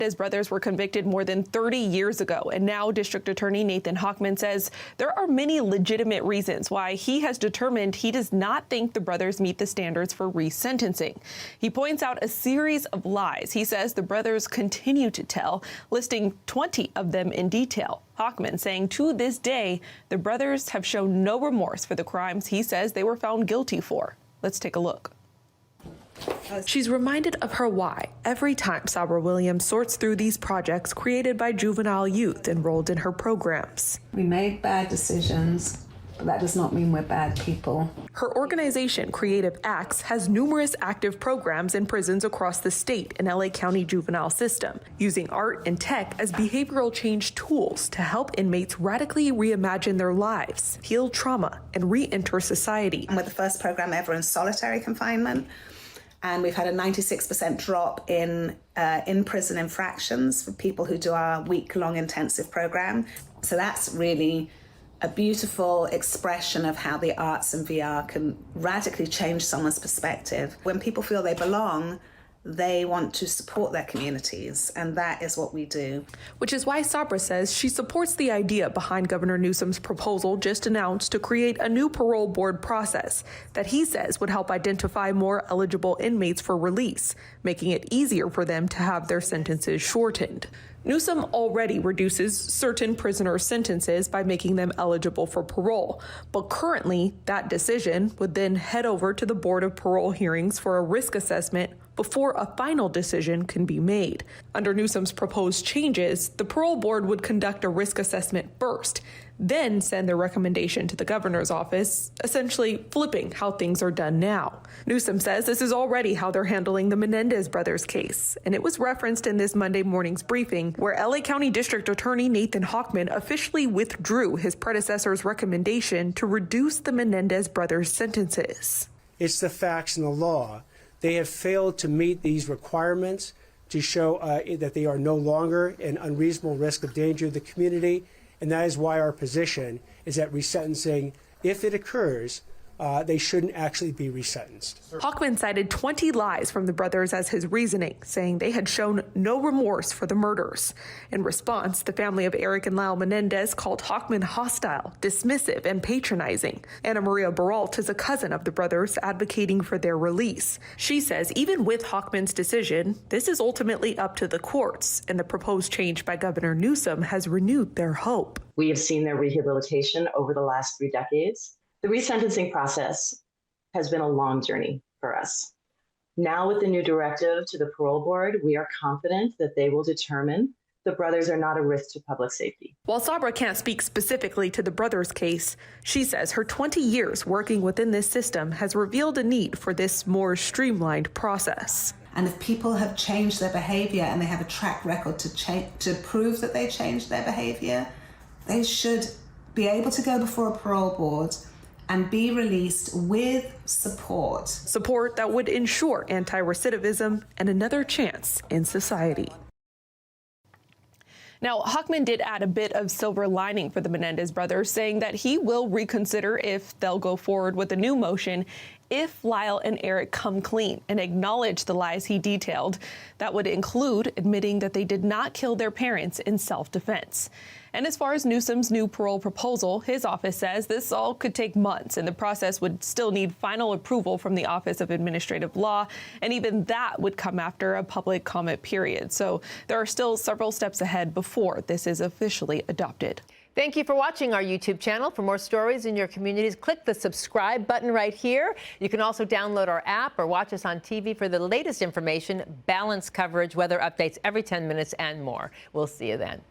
Menendez brothers were convicted more than 30 years ago, and now District Attorney Nathan Hochman says there are many legitimate reasons why he has determined he does not think the brothers meet the standards for resentencing. He points out a series of lies he says the brothers continue to tell, listing 20 of them in detail. Hochman saying to this day, the brothers have shown no remorse for the crimes he says they were found guilty for. Let's take a look. She's reminded of her why every time Sabra Williams sorts through these projects created by juvenile youth enrolled in her programs. We made bad decisions, but that does not mean we're bad people. Her organization, Creative Acts, has numerous active programs in prisons across the state and LA County juvenile system, using art and tech as behavioral change tools to help inmates radically reimagine their lives, heal trauma, and re-enter society. We're the first program ever in solitary confinement. And we've had a 96% drop in prison infractions for people who do our week-long intensive program. So that's really a beautiful expression of how the arts and VR can radically change someone's perspective. When people feel they belong, they want to support their communities, and that is what we do. Which is why Sabra says she supports the idea behind Governor Newsom's proposal just announced to create a new parole board process that he says would help identify more eligible inmates for release, making it easier for them to have their sentences shortened. Newsom already reduces certain prisoners' sentences by making them eligible for parole, but currently that decision would then head over to the Board of Parole Hearings for a risk assessment before a final decision can be made. Under Newsom's proposed changes, the parole board would conduct a risk assessment first, then send their recommendation to the governor's office, essentially flipping how things are done now. Newsom says this is already how they're handling the Menendez brothers case, and it was referenced in this Monday morning's briefing where LA County District Attorney Nathan Hochman officially withdrew his predecessor's recommendation to reduce the Menendez brothers' sentences. It's the facts and the law. They have failed to meet these requirements to show that they are no longer an unreasonable risk of danger to the community, and that is why our position is that resentencing, if it occurs, they shouldn't actually be resentenced. Hochman cited 20 lies from the brothers as his reasoning, saying they had shown no remorse for the murders. In response, the family of Erik and Lyle Menendez called Hochman hostile, dismissive, and patronizing. Anna Maria Baralt is a cousin of the brothers advocating for their release. She says even with Hochman's decision, this is ultimately up to the courts, and the proposed change by Governor Newsom has renewed their hope. We have seen their rehabilitation over the last 3 decades. The resentencing process has been a long journey for us. Now with the new directive to the parole board, we are confident that they will determine the brothers are not a risk to public safety. While Sabra can't speak specifically to the brothers' case, she says her 20 years working within this system has revealed a need for this more streamlined process. And if people have changed their behavior and they have a track record to prove that they changed their behavior, they should be able to go before a parole board and be released with support. Support that would ensure anti-recidivism and another chance in society. Now, Hochman did add a bit of silver lining for the Menendez brothers, saying that he will reconsider if they'll go forward with a new motion if Lyle and Erik come clean and acknowledge the lies he detailed. That would include admitting that they did not kill their parents in self-defense. And as far as Newsom's new parole proposal, his office says this all could take months, and the process would still need final approval from the Office of Administrative Law, and even that would come after a public comment period. So there are still several steps ahead before this is officially adopted. Thank you for watching our YouTube channel. For more stories in your communities, click the subscribe button right here. You can also download our app or watch us on TV for the latest information, balanced coverage, weather updates every 10 minutes, and more. We'll see you then.